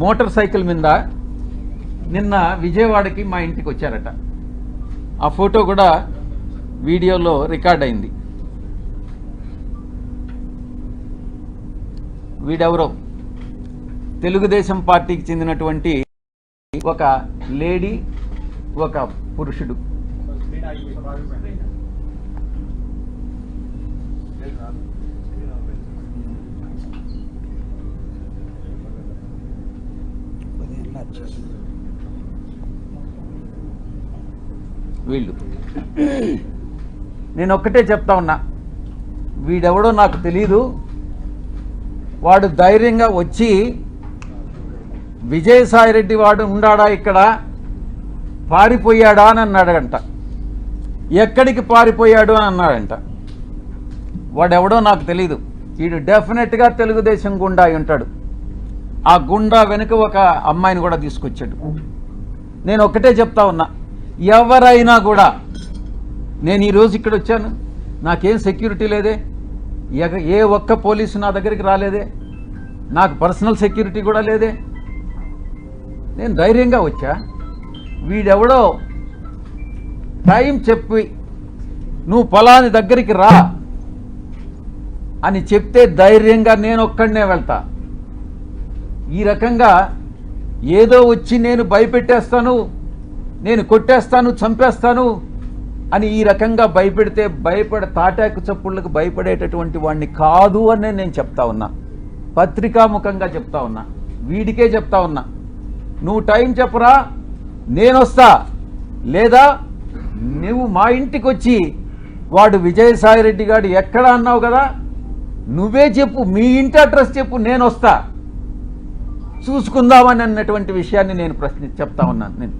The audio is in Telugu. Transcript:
మోటార్ సైకిల్ మీద నిన్న విజయవాడకి మా ఇంటికి వచ్చారట. ఆ ఫోటో కూడా వీడియోలో రికార్డ్ అయింది. వీడెవరో తెలుగుదేశం పార్టీకి చెందినటువంటి ఒక లేడీ, ఒక పురుషుడు. వీళ్ళు నేను ఒక్కటే చెప్తా ఉన్నా, వీడెవడో నాకు తెలీదు. వాడు ధైర్యంగా వచ్చి విజయసాయిరెడ్డి వాడు ఉండాడా ఇక్కడ, పారిపోయాడా అని అన్నాడంట. ఎక్కడికి పారిపోయాడు అని అన్నాడంట. వాడెవడో నాకు తెలీదు. వీడు డెఫినెట్గా తెలుగుదేశం గుండా అయి ఉంటాడు. ఆ గుండా వెనుక ఒక అమ్మాయిని కూడా తీసుకొచ్చాడు. నేను ఒక్కటే చెప్తా ఉన్నా, ఎవరైనా కూడా, నేను ఈరోజు ఇక్కడ వచ్చాను, నాకేం సెక్యూరిటీ లేదే, ఏ ఒక్క పోలీసు నా దగ్గరికి రాలేదే, నాకు పర్సనల్ సెక్యూరిటీ కూడా లేదే, నేను ధైర్యంగా వచ్చా. వీడెవడో టైం చెప్పి నువ్వు పొలాని దగ్గరికి రా అని చెప్తే ధైర్యంగా నేను ఒక్కడనే వెళ్తా. ఈ రకంగా ఏదో వచ్చి నేను భయపెట్టేస్తాను, నేను కొట్టేస్తాను, చంపేస్తాను అని ఈ రకంగా భయపెడితే తాటాకు చప్పుళ్ళకు భయపడేటటువంటి వాడిని కాదు అని నేను చెప్తా ఉన్నా. పత్రికాముఖంగా చెప్తా ఉన్నా, వీడికే చెప్తా ఉన్నా, నువ్వు టైం చెప్పరా, నేను వస్తా, లేదా నువ్వు మా ఇంటికి వచ్చి వాడు విజయసాయిరెడ్డి గారు ఎక్కడ అన్నావు కదా, నువ్వే చెప్పు, మీ ఇంటి అడ్రస్ చెప్పు, నేను వస్తా, చూసుకుందామని అన్నటువంటి విషయాన్ని నేను చెప్తా ఉన్నాను. నేను